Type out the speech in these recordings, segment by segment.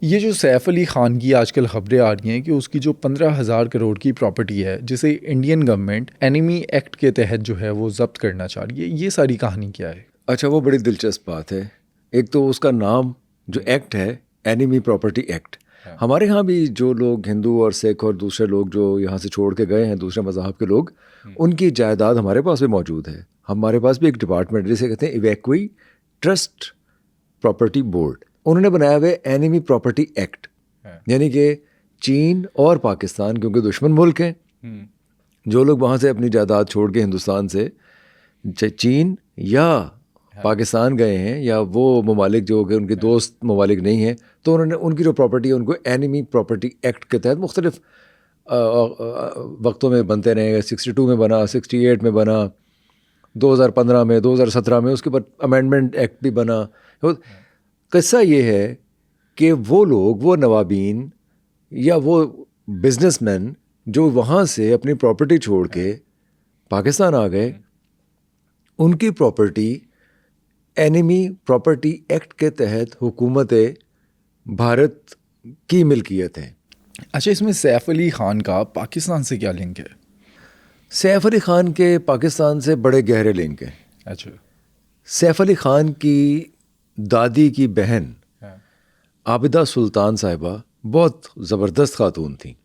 ये जो सैफ अली ख़ान की आजकल खबरें आ रही हैं कि उसकी जो 15,000 करोड़ की प्रॉपर्टी है जिसे इंडियन गवर्नमेंट एनिमी एक्ट के तहत जो है वो जब्त करना चाह रही है, ये सारी कहानी क्या है? अच्छा, वो बड़ी दिलचस्प बात है। एक तो उसका नाम जो एक्ट है, एनिमी प्रॉपर्टी एक्ट। हमारे यहाँ भी जो लोग हिंदू और सिख और दूसरे लोग जो यहाँ से छोड़ के गए हैं, दूसरे मज़हब के लोग, उनकी जायदाद हमारे पास भी मौजूद है। हमारे पास भी एक डिपार्टमेंट जिसे कहते हैं इवैक्यूई ट्रस्ट प्रॉपर्टी बोर्ड, उन्होंने बनाया हुआ एनिमी प्रॉपर्टी एक्ट। यानी कि चीन और पाकिस्तान, क्योंकि दुश्मन मुल्क हैं, जो लोग वहाँ से अपनी जायदाद छोड़ के हिंदुस्तान से चीन या पाकिस्तान गए हैं, या वो ममालिक जो कि उनके दोस्त ममालिक नहीं हैं, तो उन्होंने उनकी जो प्रॉपर्टी है उनको एनिमी प्रॉपर्टी एक्ट के तहत मुख्तलिफ वक्तों में बनते रहे। 62 में बना, 68 में बना, 2015 में, 2017 में उसके बाद अमेंडमेंट एक्ट भी बना। किस्सा ये है कि वो लोग, वो नवाबीन या वो बिजनेसमैन जो वहाँ से अपनी प्रॉपर्टी छोड़ के पाकिस्तान आ गए, उनकी प्रॉपर्टी एनिमी प्रॉपर्टी एक्ट के तहत हुकूमत भारत की मिल्कियत है। अच्छा, इसमें सैफ अली ख़ान का पाकिस्तान से क्या लिंक है? सैफ अली ख़ान के पाकिस्तान से बड़े गहरे लिंक हैं। अच्छा। सैफ अली ख़ान की दादी की बहन आबिदा सुल्तान साहिबा बहुत ज़बरदस्त खातून थी,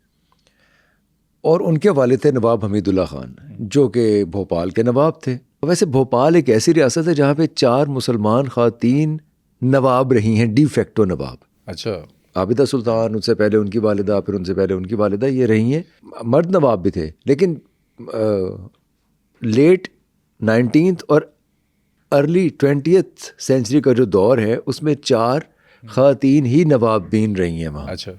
और उनके वालिद थे नवाब हमीदुल्लाह ख़ान, जो कि भोपाल के नवाब थे। वैसे भोपाल एक ऐसी रियासत है जहाँ पे 4 मुसलमान ख़ातीन नवाब रही हैं, डी फैक्टो नवाब। अच्छा। आबिदा सुल्तान, उससे पहले उनकी वालिदा, फिर उनसे पहले उनकी वालिदा, ये रही हैं। मर्द नवाब भी थे, लेकिन लेट 19th और अर्ली 20th सेंचुरी का जो दौर है उसमें 4 ख़ातीन ही नवाब बीन रही हैं वहाँ। अच्छा।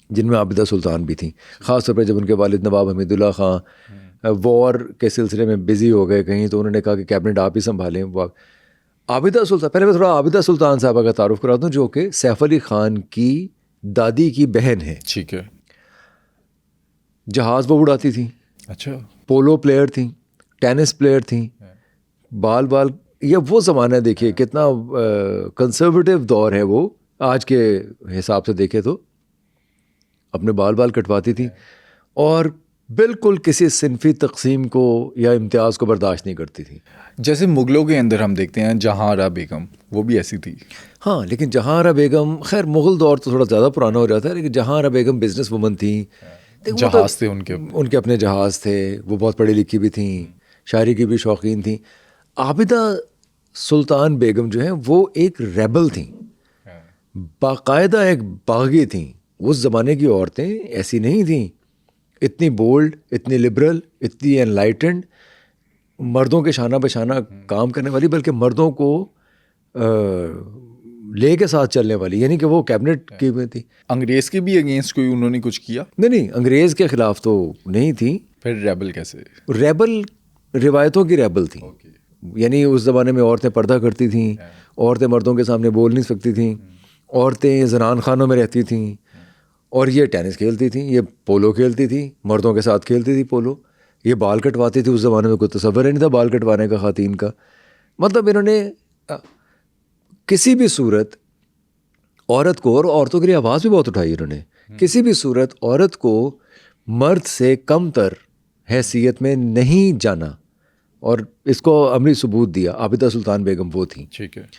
जिनमें आबिदा सुल्तान भी थी। ख़ास तौर पर जब उनके वालिद नवाब हमीदुल्लाह ख़ान वॉर के सिलसिले में बिज़ी हो गए कहीं, तो उन्होंने कहा कि कैबिनेट आप ही संभालें। आबिदा सुल्तान, पहले मैं थोड़ा आबिदा सुल्तान साहबा का तारुफ करा दूँ, जो कि सैफ अली ख़ान की दादी की बहन है। ठीक है। जहाज़ वो उड़ाती थी। अच्छा। पोलो प्लेयर थी, टेनिस प्लेयर थी। बाल ये वो ज़माना देखिए कितना कंजर्वेटिव दौर है वो, आज के हिसाब से देखे तो। अपने बाल कटवाती थी और बिल्कुल किसी सिनफी तकसीम को या इम्तियाज़ को बर्दाश्त नहीं करती थी। जैसे मुग़लों के अंदर हम देखते हैं जहांआरा बेगम, वो भी ऐसी थी। हाँ, लेकिन जहांआरा बेगम, खैर मुग़ल दौर तो थोड़ा ज़्यादा पुराना हो जाता है, लेकिन जहांआरा बेगम बिजनेस वुमन थी। जहाज़ थे उनके अपने जहाज़ थे, वो बहुत पढ़ी लिखी भी थी, शायरी की भी शौकीन थी। आबिदा सुल्तान बेगम जो है वो एक रेबल थी, बाकायदा एक बागी थी। उस ज़माने की औरतें ऐसी नहीं थीं, इतनी बोल्ड, इतनी लिबरल, इतनी एनलाइटेंड, मर्दों के शाना बशाना काम करने वाली, बल्कि मर्दों को ले के साथ चलने वाली। यानी कि वो कैबिनेट की में थी। अंग्रेज़ के भी अगेंस्ट कोई उन्होंने कुछ किया? नहीं, अंग्रेज़ के ख़िलाफ़ तो नहीं थी। फिर रेबल कैसे? रेबल रिवायतों की रेबल थी। यानी उस ज़माने में औरतें पर्दा करती थीं, औरतें मर्दों के सामने बोल नहीं सकती थीं, औरतें ज़नान खानों में रहती थीं, और ये टेनिस खेलती थी, ये पोलो खेलती थी, मर्दों के साथ खेलती थी पोलो, ये बाल कटवाती थी। उस ज़माने में कोई तसव्वुर ही नहीं था बाल कटवाने का ख़ातीन का। मतलब इन्होंने किसी भी सूरत औरत को, और औरतों के लिए आवाज़ भी बहुत उठाई इन्होंने, किसी भी सूरत औरत को मर्द से कमतर हैसियत में नहीं जाना, और इसको अमली सबूत दिया। आबिदा सुल्तान बेगम वो थी। ठीक है।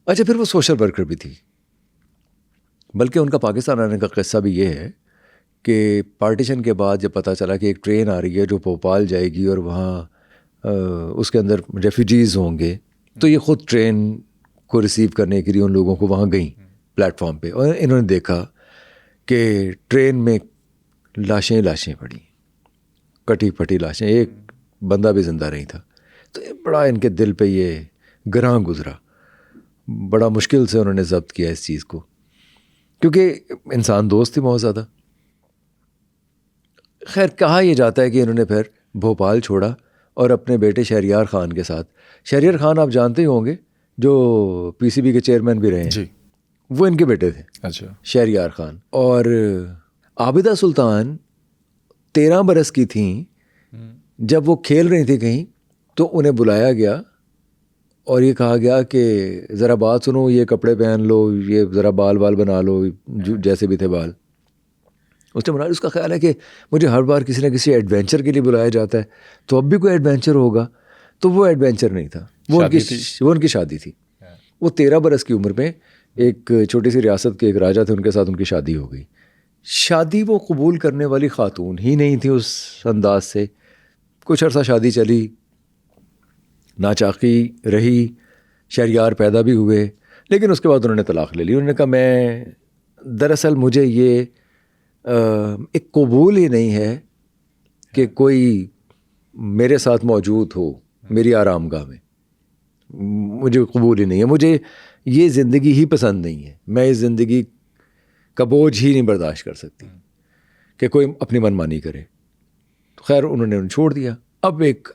अच्छा, फिर वो सोशल वर्कर भी थी। बल्कि उनका पाकिस्तान आने का किस्सा भी ये है कि पार्टीशन के बाद जब पता चला कि एक ट्रेन आ रही है जो भोपाल जाएगी और वहाँ उसके अंदर रेफ्यूजीज़ होंगे, तो ये ख़ुद ट्रेन को रिसीव करने के लिए उन लोगों को वहाँ गई प्लेटफॉर्म पे, और इन्होंने देखा कि ट्रेन में लाशें पड़ी, कटी फटी लाशें, एक बंदा भी ज़िंदा नहीं था। तो ये बड़ा इनके दिल पे ये ग्रां गुज़रा, बड़ा मुश्किल से उन्होंने ज़ब्त किया इस चीज़ को, क्योंकि इंसान दोस्त थी बहुत ज़्यादा। खैर, कहा यह जाता है कि इन्होंने फिर भोपाल छोड़ा और अपने बेटे शहरियार ख़ान के साथ, शहरियार ख़ान आप जानते ही होंगे जो पीसीबी के चेयरमैन भी रहे हैं जी, वो इनके बेटे थे। अच्छा। शहरियार ख़ान और आबिदा सुल्तान 13 बरस की थीं जब वो खेल रही थी कहीं, तो उन्हें बुलाया गया और ये कहा गया कि ज़रा बात सुनो, ये कपड़े पहन लो, ये ज़रा बाल बना लो, जो जैसे भी थे बाल। उसने बना, उसका ख्याल है कि मुझे हर बार किसी ना किसी एडवेंचर के लिए बुलाया जाता है, तो अब भी कोई एडवेंचर होगा। तो वो एडवेंचर नहीं था, वो उनकी शादी थी। वो 13 बरस की उम्र में एक छोटी सी रियासत के एक राजा थे, उनके साथ उनकी शादी हो गई। शादी वो कबूल करने वाली खातून ही नहीं थी उस अंदाज से। कुछ अर्सा शादी चली, नाचाकी रही, शहरियार पैदा भी हुए, लेकिन उसके बाद उन्होंने तलाक ले ली। उन्होंने कहा मैं दरअसल मुझे ये एक कबूल ही नहीं है कि कोई मेरे साथ मौजूद हो मेरी आरामगाह में, मुझे कबूल ही नहीं है, मुझे ये ज़िंदगी ही पसंद नहीं है, मैं इस ज़िंदगी का बोझ ही नहीं बर्दाश्त कर सकती कि कोई अपनी मनमानी करे। तो खैर उन्होंने उन्हें छोड़ दिया। अब एक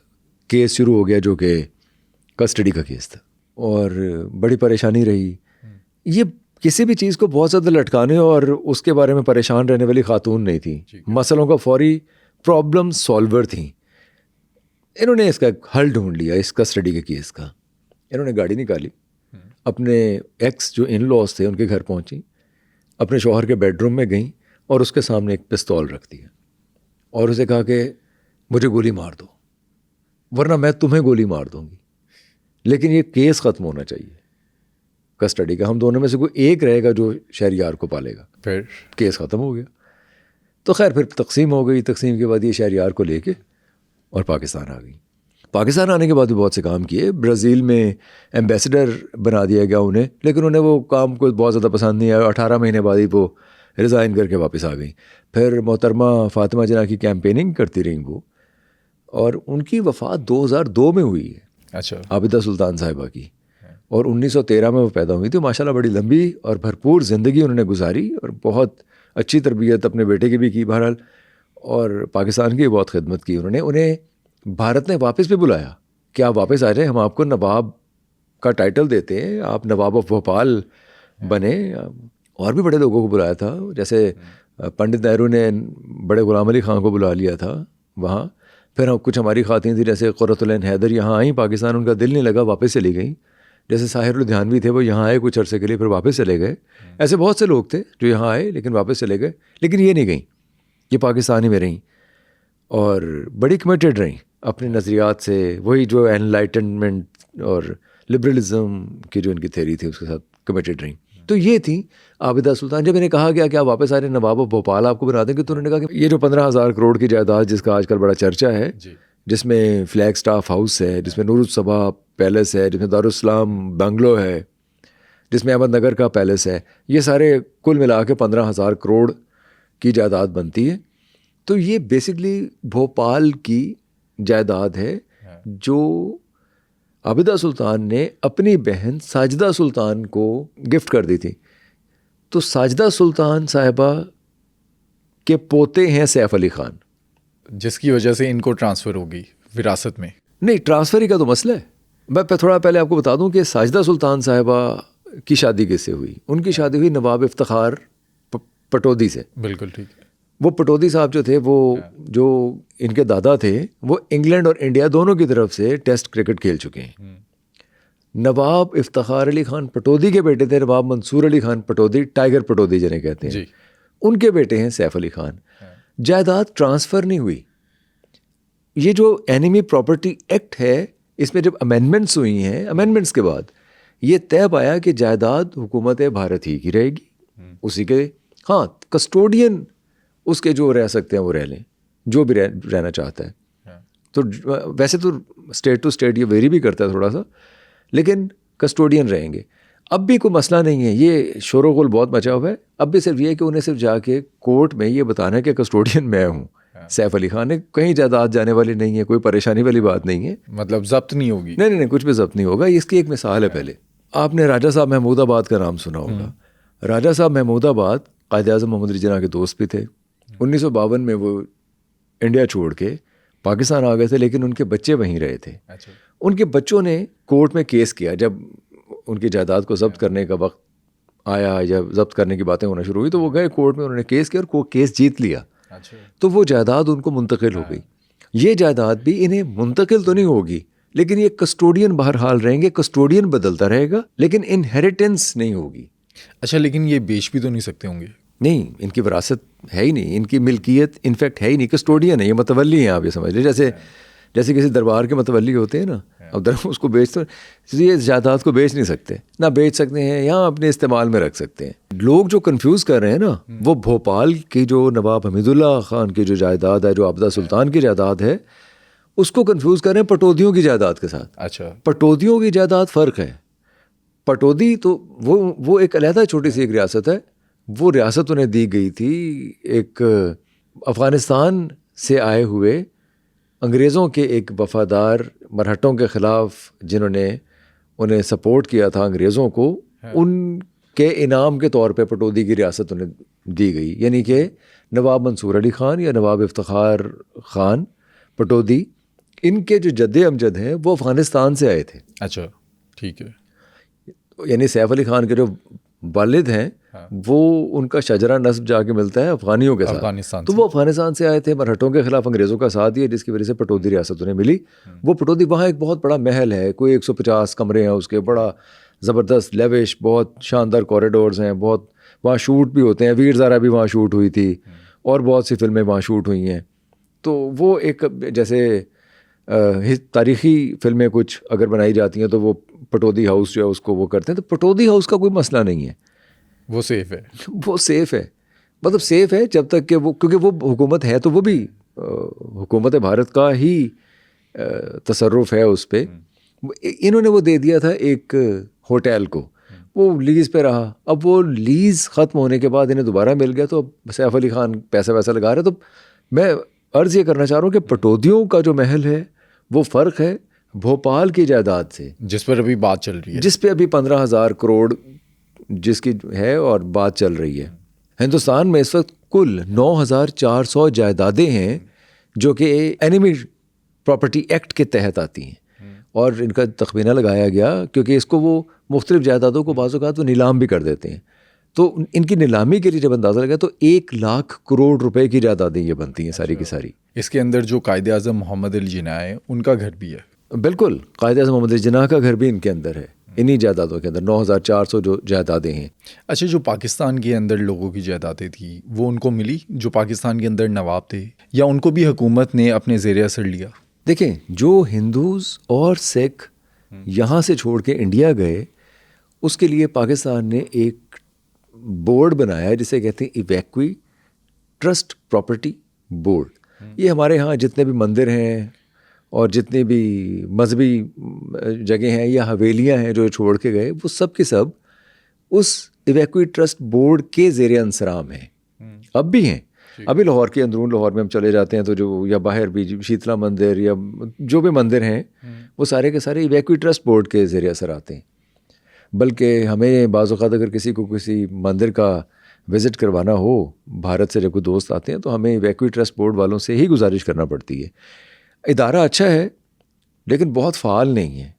केस शुरू हो गया जो कि कस्टडी का केस था, और बड़ी परेशानी रही। ये किसी भी चीज़ को बहुत ज़्यादा लटकाने और उसके बारे में परेशान रहने वाली खातून नहीं थी, मसलों का फौरी प्रॉब्लम सॉल्वर थी। इन्होंने इसका हल ढूंढ लिया इस कस्टडी के केस का। इन्होंने गाड़ी निकाली, अपने एक्स जो इन लॉज थे उनके घर पहुंची, अपने शौहर के बेडरूम में गई और उसके सामने एक पिस्तौल रख दिया और उसे कहा कि मुझे गोली मार दो, वरना मैं तुम्हें गोली मार दूंगी, लेकिन ये केस ख़त्म होना चाहिए कस्टडी का। हम दोनों में से कोई एक रहेगा जो शहरियार को पालेगा। फिर केस ख़त्म हो गया। तो खैर फिर तकसीम हो गई। तकसीम के बाद ये शहरियार को लेके और पाकिस्तान आ गई। पाकिस्तान आने के बाद भी बहुत से काम किए। ब्राज़ील में एम्बेसडर बना दिया गया उन्हें, लेकिन उन्हें वो काम को बहुत ज़्यादा पसंद नहीं आया। 18 महीने बाद ही वो रिज़ाइन करके वापस आ गई। फिर मोहतरमा फ़ातिमा जना की कैंपेनिंग करती रही वो, और उनकी वफ़ात 2002 में हुई है। अच्छा, आबिदा सुल्तान साहिबा की, और 1913 में वो पैदा हुई थी। माशाल्लाह बड़ी लंबी और भरपूर ज़िंदगी उन्होंने गुजारी और बहुत अच्छी तरबियत अपने बेटे की भी की बहरहाल, और पाकिस्तान की भी बहुत खिदमत की उन्होंने। उन्हें भारत ने वापस भी बुलाया कि आप वापस आ जाए, हम आपको नवाब का टाइटल देते हैं, आप नवाब ऑफ भोपाल बने। और भी बड़े लोगों को बुलाया था, जैसे पंडित नेहरू ने बड़े गुलाम अली ख़ान को बुला लिया था वहाँ। फिर कुछ हमारी ख़ातीन थी जैसे क़ुर्रतुल ऐन हैदर, यहाँ आई पाकिस्तान, उनका दिल नहीं लगा, वापस चली गई। जैसे साहिर लुधियानवी थे, वो यहाँ आए कुछ अरसे के लिए, फिर वापस चले गए। ऐसे बहुत से लोग थे जो यहाँ आए लेकिन वापस चले गए, लेकिन ये नहीं गई, ये पाकिस्तानी में रहीं और बड़ी कमिटेड रहीं अपने नज़रियात से। वही जो एनलाइटनमेंट और लिबरलिज़म की जो इनकी थ्योरी थी उसके साथ कमिटेड रहीं। तो ये थी आबिदा सुल्तान। जब इन्हें कहा गया कि आप वापस आ रहे हैं, नवाब ऑफ भोपाल आपको बना देंगे, तो उन्होंने कहा कि ये जो 15,000 करोड़ की जायदाद जिसका आजकल बड़ा चर्चा है, जिसमें फ्लैग स्टाफ हाउस है, जिसमें नूरुस्सबा पैलेस है, जिसमें दारुस्सलाम बंगलो है, जिसमें अहमदनगर का पैलेस है, ये सारे कुल मिला के 15,000 करोड़ की जायदाद बनती है। तो ये बेसिकली भोपाल की जायदाद है जो आबिदा सुल्तान ने अपनी बहन साजिदा सुल्तान को गिफ्ट कर दी थी। तो साजिदा सुल्तान साहिबा के पोते हैं सैफ अली ख़ान, जिसकी वजह से इनको ट्रांसफ़र होगी विरासत में। नहीं, ट्रांसफ़र ही का तो मसला है। मैं थोड़ा पहले आपको बता दूं कि साजिदा सुल्तान साहिबा की शादी किससे हुई। उनकी शादी हुई नवाब इफ्तिखार पटौदी से। बिल्कुल ठीक है। वो पटौदी साहब जो थे, वो जो इनके दादा थे, वो इंग्लैंड और इंडिया दोनों की तरफ से टेस्ट क्रिकेट खेल चुके हैं। नवाब इफ्तिखार अली ख़ान पटौदी के बेटे थे नवाब मंसूर अली ख़ान पटौदी, टाइगर पटौदी जिन्हें कहते हैं, उनके बेटे हैं सैफ अली ख़ान। जायदाद ट्रांसफ़र नहीं हुई। ये जो एनिमी प्रॉपर्टी एक्ट है, इसमें जब अमेंडमेंट्स हुई हैं, अमेंडमेंट्स के बाद ये तय पाया कि जायदाद हुकूमत भारत ही की रहेगी, उसी के, हाँ, कस्टोडियन उसके जो रह सकते हैं वो रह लें, जो भी रहना चाहता है। तो वैसे तो स्टेट टू स्टेट ये वेरी भी करता है थोड़ा सा, लेकिन कस्टोडियन रहेंगे। अब भी कोई मसला नहीं है, ये शोरगुल बहुत मचा हुआ है। अब भी सिर्फ ये है कि उन्हें सिर्फ जाके कोर्ट में ये बताना है कि कस्टोडियन मैं हूँ। सैफ अली ख़ान ने कहीं जायदाद जाने वाली नहीं है, कोई परेशानी वाली बात नहीं है। मतलब जब्त नहीं होगी? नहीं, कुछ भी जब्त नहीं होगा। इसकी एक मिसाल है, पहले आपने राजा साहब महमूदाबाद का नाम सुना होगा। राजा साहब महमूदाबाद कायद-ए-आज़म मोहम्मद अली जिन्ना के दोस्त भी थे। 1952 में वो इंडिया छोड़ के पाकिस्तान आ गए थे, लेकिन उनके बच्चे वहीं रहे थे। अच्छा। उनके बच्चों ने कोर्ट में केस किया। जब उनकी जायदाद को जब्त करने का वक्त आया या जब्त करने की बातें होना शुरू हुई, तो वो गए कोर्ट में, उन्होंने केस किया और केस जीत लिया। अच्छा। तो वो जायदाद उनको मुंतकिल हो गई। ये जायदाद भी इन्हें मुंतकिल तो नहीं होगी, लेकिन ये कस्टोडियन बहरहाल रहेंगे, कस्टोडियन बदलता रहेगा, लेकिन इनहेरिटेंस नहीं होगी। अच्छा, लेकिन ये बेच भी तो नहीं सकते होंगे? नहीं, इनकी विरासत है ही नहीं, इनकी मिल्कियत इनफैक्ट है ही नहीं, कस्टोडियन है, ये मतवली हैं, आप ये समझ लीजिए। जैसे किसी दरबार के मतवली होते हैं ना, अब उसको बेच तो ये जायदाद को बेच नहीं सकते, ना बेच सकते हैं, यहाँ अपने इस्तेमाल में रख सकते हैं। लोग जो कंफ्यूज कर रहे हैं ना, वो भोपाल की जो नवाब हमीदुल्लाह खान की जो जायदाद है, जो आबदा सुल्तान की जायदाद है, उसको कंफ्यूज कर रहे हैं पटौदियों की जायदाद के साथ। अच्छा, पटौदियों की जायदाद फ़र्क है। पटौदी तो वो एक अलहदा छोटी सी एक रियासत है। वो रियासत उन्हें दी गई थी एक अफ़गानिस्तान से आए हुए अंग्रेज़ों के एक वफ़ादार मरहटों के ख़िलाफ़ जिन्होंने उन्हें सपोर्ट किया था अंग्रेज़ों को, उनके इनाम के तौर पे पटौदी की रियासत उन्हें दी गई। यानी कि नवाब मंसूर अली ख़ान या नवाब इफ्तिखार ख़ान पटौदी, इनके जो जद्दे अमजद हैं वो अफ़गानिस्तान से आए थे। अच्छा, ठीक है। यानी सैफ अली ख़ान के जो वालिद हैं, वो उनका शजरा नस्ब जाके मिलता है अफ़गानियों के साथ। तो वो अफ़गानिस्तान से आए थे, मरहटों के ख़िलाफ़ अंग्रेज़ों का साथ दिया, जिसकी वजह से पटौदी रियासत उन्हें मिली। वो पटौदी, वहाँ एक बहुत बड़ा महल है, कोई 150 कमरे हैं उसके, बड़ा ज़बरदस्त लेविश, बहुत शानदार कॉरिडोर्स हैं, बहुत वहाँ शूट भी होते हैं। वीर ज़ारा भी वहाँ शूट हुई थी और बहुत सी फिल्में वहाँ शूट हुई हैं। तो वो एक जैसे तारीख़ी फिल्में कुछ अगर बनाई जाती हैं तो वो पटौदी हाउस जो है उसको वो करते हैं। तो पटौदी हाउस का कोई मसला नहीं है, वो सेफ़ है। वो सेफ़ है, मतलब सेफ़ है जब तक कि वो, क्योंकि वो हुकूमत है तो वो भी हुकूमत भारत का ही तसर्रुफ़ है उस पर। इन्होंने वो दे दिया था एक होटल को, वो लीज़ पे रहा। अब वो लीज़ ख़त्म होने के बाद इन्हें दोबारा मिल गया, तो अब सैफ अली ख़ान पैसा वैसा लगा रहे। तो मैं अर्ज़ ये करना चाह रहा हूँ कि पटौदियों का जो महल है वो फ़र्क है भोपाल की जायदाद से, जिस पर अभी बात चल रही है, जिस पे अभी 15,000 करोड़ जिसकी है और बात चल रही है। हिंदुस्तान में इस वक्त कुल 9,400 जायदादें हैं जो कि एनिमी प्रॉपर्टी एक्ट के तहत आती हैं, और इनका तखमीना लगाया गया क्योंकि इसको वो मुख्तलिफ जायदादों को बाज़ औक़ात वो नीलाम भी कर देते हैं। तो इनकी नीलामी के लिए जब अंदाज़ा लगा तो 1 लाख करोड़ रुपए की जायदादें ये बनती हैं सारी की सारी। इसके अंदर जो कायदे आज़म मोहम्मद अली जिन्ना है उनका घर भी है। बिल्कुल, कायदे आज़म मोहम्मद अली जिन्ना का घर भी इनके अंदर है, इन्हीं जायदादों के अंदर 9,400 जो जायदादें हैं। अच्छा, जो पाकिस्तान के अंदर लोगों की जायदादें थी वो उनको मिली, जो पाकिस्तान के अंदर नवाब थे, या उनको भी हुकूमत ने अपने ज़ेरे असर लिया? देखें, जो हिंदूज़ और सिख यहाँ से छोड़ के इंडिया गए, उसके लिए पाकिस्तान ने एक बोर्ड बनाया जिसे कहते हैं इवैक्यूई ट्रस्ट प्रॉपर्टी बोर्ड। ये हमारे यहाँ जितने भी मंदिर हैं और जितने भी मजहबी जगह हैं या हवेलियाँ हैं जो छोड़ के गए, वो सब के सब उस इवैक्यूई ट्रस्ट बोर्ड के ज़ेरे अंसराम हैं, अब भी हैं। अभी लाहौर के अंदरून, लाहौर में हम चले जाते हैं तो जो, या बाहर भी शीतला मंदिर या जो भी मंदिर हैं, वो सारे के सारे इवैक्यूई ट्रस्ट बोर्ड के ज़ेरे असर आते हैं। बल्कि हमें बाज़ औक़ात अगर किसी को किसी मंदिर का विज़िट करवाना हो, भारत से जब कोई दोस्त आते हैं, तो हमें इवैक्यूई ट्रस्ट बोर्ड वालों से ही गुजारिश करना पड़ती है। इदारा अच्छा है लेकिन बहुत फ़ाल नहीं है,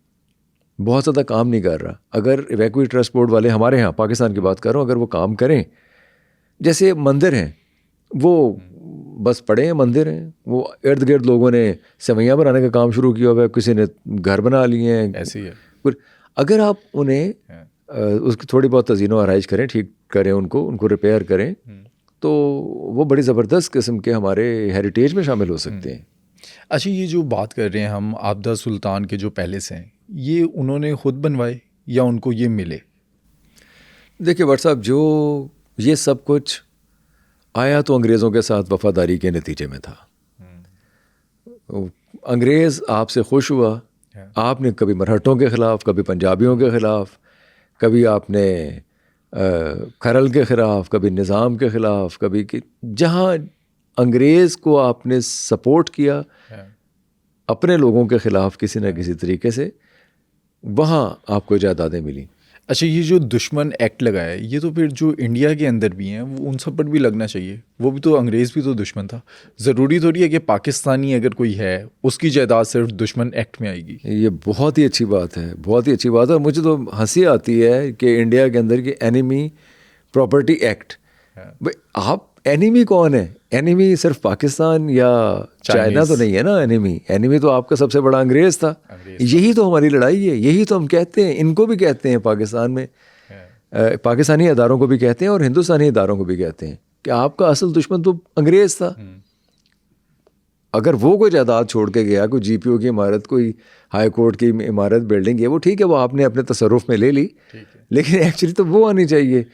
बहुत ज़्यादा काम नहीं कर रहा। अगर इवैक्यूई ट्रस्ट बोर्ड वाले हमारे यहाँ पाकिस्तान की बात कर रहा हूँ, अगर वो काम करें, जैसे मंदिर हैं वो बस पड़े हैं, मंदिर हैं, वो इर्द गिर्द लोगों ने सेवैयाँ बनाने का काम शुरू किया हुआ है, किसी ने घर बना लिए हैं, ऐसी है। अगर आप उन्हें उसकी थोड़ी बहुत तज़ीन व आराइश करें, ठीक करें, उनको रिपेयर करें, तो वो बड़ी ज़बरदस्त किस्म के हमारे हेरिटेज में शामिल हो सकते हैं। अच्छा, ये जो बात कर रहे हैं हम आबदा सुल्तान के जो पैलेस हैं, ये उन्होंने ख़ुद बनवाए या उनको ये मिले? देखिए भट्ट साहब, जो ये सब कुछ आया तो अंग्रेज़ों के साथ वफ़ादारी के नतीजे में था। अंग्रेज़ आपसे खुश हुआ, आपने कभी मराठों के ख़िलाफ़, कभी पंजाबियों के ख़िलाफ़, कभी आपने खरल के ख़िलाफ़, कभी निज़ाम के ख़िलाफ़, कभी कि जहाँ अंग्रेज़ को आपने सपोर्ट किया अपने लोगों के ख़िलाफ़ किसी न किसी तरीके से, वहाँ आपको जायदादें मिली। अच्छा, ये जो दुश्मन एक्ट लगाया है, ये तो फिर जो इंडिया के अंदर भी हैं वो उन सब पर भी लगना चाहिए। वो भी तो, अंग्रेज़ भी तो दुश्मन था। ज़रूरी थोड़ी है कि पाकिस्तानी अगर कोई है उसकी जायदाद सिर्फ दुश्मन एक्ट में आएगी। ये बहुत ही अच्छी बात है, बहुत ही अच्छी बात है। मुझे तो हंसी आती है कि इंडिया के अंदर की एनिमी प्रॉपर्टी एक्ट, भाई आप एनिमी कौन है? एनिमी सिर्फ पाकिस्तान या चाइना तो नहीं है ना। एनिमी तो आपका सबसे बड़ा अंग्रेज था। यही तो हमारी लड़ाई है, यही तो हम कहते हैं, इनको भी कहते हैं पाकिस्तान में, पाकिस्तानी इदारों को भी कहते हैं और हिंदुस्तानी इदारों को भी कहते हैं कि आपका असल दुश्मन तो अंग्रेज था। अगर वो कोई जायदाद छोड़ के गया, कोई जीपीओ की इमारत, कोई हाई कोर्ट की इमारत, बिल्डिंग है, वो ठीक है, वो आपने अपने तसर्रुफ में ले ली, लेकिन एक्चुअली तो वो आनी चाहिए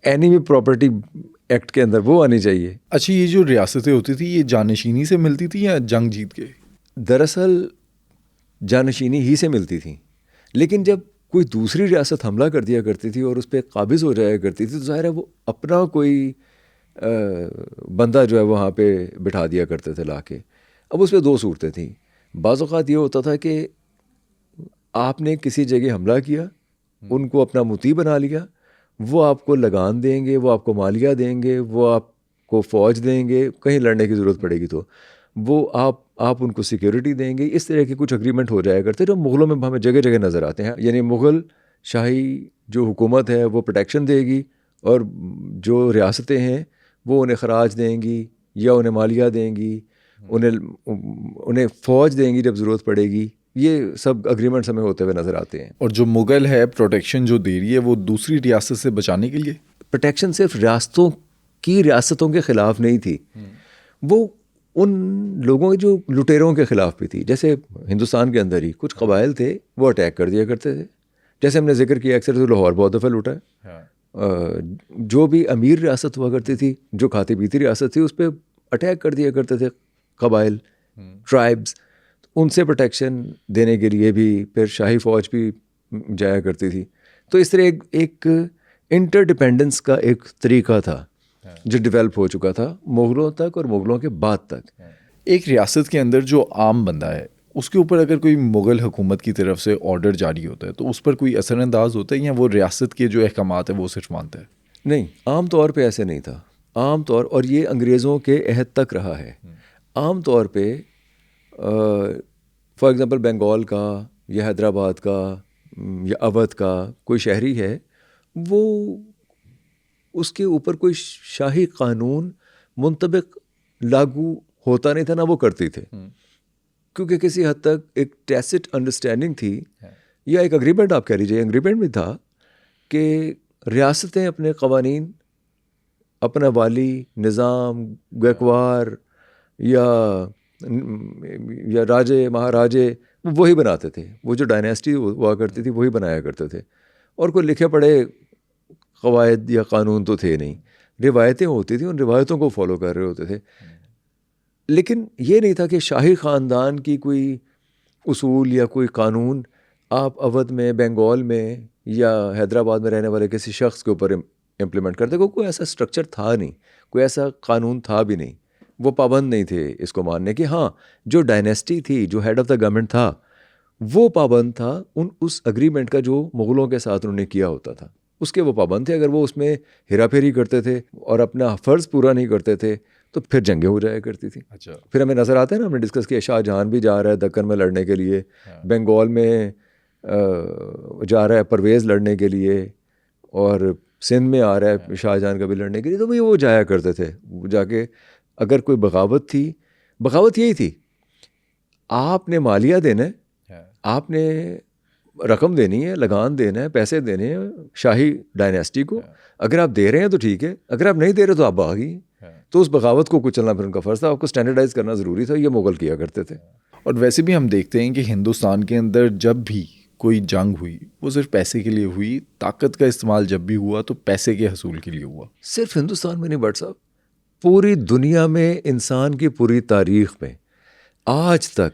एनिमी प्रॉपर्टी एक्ट के अंदर, वो आनी चाहिए। अच्छा, ये जो रियासतें होती थी ये जानशीनी से मिलती थी या जंग जीत के? दरअसल जानशीनी ही से मिलती थी, लेकिन जब कोई दूसरी रियासत हमला कर दिया करती थी और उस पर काबिज हो जाया करती थी तो ज़ाहिर है वो अपना कोई बंदा जो है वहाँ पे बिठा दिया करते थे ला के। अब उस पर दो सूरतें थी। बाज़ औक़ात ये होता था कि आपने किसी जगह हमला किया, उनको अपना मुती बना लिया, वो आपको लगान देंगे, वो आपको मालिया देंगे, वो आपको फ़ौज देंगे, कहीं लड़ने की ज़रूरत पड़ेगी तो वो आप उनको सिक्योरिटी देंगे। इस तरह के कुछ अग्रीमेंट हो जाया करते जो मुग़लों में हमें जगह जगह नज़र आते हैं। यानी मुग़ल शाही जो हुकूमत है वो प्रोटेक्शन देगी और जो रियासतें हैं वो उन्हें ख़राज देंगी या उन्हें मालिया देंगी, उन्हें फ़ौज देंगी जब ज़रूरत पड़ेगी। ये सब अग्रीमेंट्स हमें होते हुए नज़र आते हैं। और जो मुग़ल है प्रोटेक्शन जो दे रही है वो दूसरी रियासत से बचाने के लिए? प्रोटेक्शन सिर्फ रियासतों के ख़िलाफ़ नहीं थी, वो उन लोगों के जो लुटेरों के ख़िलाफ़ भी थी। जैसे हिंदुस्तान के अंदर ही कुछ कबाइल थे वो अटैक कर दिया करते थे, जैसे हमने जिक्र किया अक्सर तो लाहौर बहुत दफ़ा लूटा है। जो भी अमीर रियासत हुआ करती थी, जो खाती पीती रियासत थी, उस पर अटैक कर दिया करते थे कबाइल, ट्राइब्स। उनसे प्रोटेक्शन देने के लिए भी फिर शाही फ़ौज भी जाया करती थी। तो इस तरह एक इंटरडिपेंडेंस का एक तरीका था जो डेवलप हो चुका था मुग़लों तक और मुग़लों के बाद तक। एक रियासत के अंदर जो आम बंदा है उसके ऊपर अगर कोई मुग़ल हुकूमत की तरफ से ऑर्डर जारी होता है तो उस पर कोई असरअंदाज होता है या वो रियासत के जो अहकामात है वो सिर्फ मानता है? नहीं, आम तौर पे ऐसे नहीं था। आम तौर, और ये अंग्रेज़ों के अहद तक रहा है, आम तौर पे फॉर एग्ज़ाम्पल बंगाल का या हैदराबाद का या अवध का कोई शहरी है, वो उसके ऊपर कोई शाही कानून मुंतबिक लागू होता नहीं था, ना वो करते थे, क्योंकि किसी हद तक एक टैसिट अंडरस्टैंडिंग थी या एक अग्रीमेंट आप कह लीजिए, एग्रीमेंट भी था कि रियासतें अपने क़वानीन, अपना वाली निज़ाम, गैकवार या राजे महाराजे वही बनाते थे। वो जो डायनेस्टी हुआ करती थी वही बनाया करते थे, और कोई लिखे पढ़े क़वायद या कानून तो थे नहीं। रिवायतें होती थी, उन रिवायतों को फॉलो कर रहे होते थे, लेकिन ये नहीं था कि शाही ख़ानदान की कोई उसूल या कोई कानून आप अवध में, बंगाल में या हैदराबाद में रहने वाले किसी शख्स के ऊपर इम्प्लीमेंट करते। कोई ऐसा स्ट्रक्चर था नहीं, कोई ऐसा कानून था भी नहीं। वो पाबंद नहीं थे इसको मानने कि हाँ, जो डायनेस्टी थी, जो हेड ऑफ़ द गवर्नमेंट था, वो पाबंद था उस अग्रीमेंट का जो मुग़लों के साथ उन्होंने किया होता था, उसके वो पाबंद थे। अगर वो उसमें हेराफेरी करते थे और अपना फ़र्ज़ पूरा नहीं करते थे तो फिर जंगें हो जाया करती थी। अच्छा। फिर हमें नज़र आता है ना, हमने डिस्कस किया, शाहजहां भी जा रहा है दक्कन में लड़ने के लिए, बंगाल में जा रहा है परवेज़ लड़ने के लिए, और सिंध में आ रहा है शाहजहां का भी लड़ने के लिए। तो भाई वो जाया करते थे, वो जाके अगर कोई बगावत थी, बगावत यही थी, आपने मालिया देना है, आपने रकम देनी है, लगान देना है, पैसे देने हैं शाही डायनेस्टी को। अगर आप दे रहे हैं तो ठीक है, अगर आप नहीं दे रहे तो आप भागी। तो उस बगावत को कुचलना फिर उनका फ़र्ज़ था, आपको स्टैंडर्डाइज़ करना ज़रूरी था। ये मुग़ल किया करते थे। और वैसे भी हम देखते हैं कि हिंदुस्तान के अंदर जब भी कोई जंग हुई वो सिर्फ पैसे के लिए हुई, ताकत का इस्तेमाल जब भी हुआ तो पैसे के हसूल के लिए हुआ। सिर्फ हिंदुस्तान में नहीं भट्ट साहब, पूरी दुनिया में, इंसान की पूरी तारीख़ में आज तक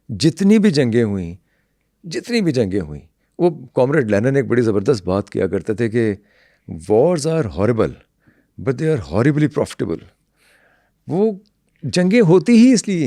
जितनी भी जंगें हुई, वो कॉमरेड लेनिन एक बड़ी ज़बरदस्त बात किया करते थे कि wars are horrible but they are horribly profitable. वो जंगें होती ही इसलिए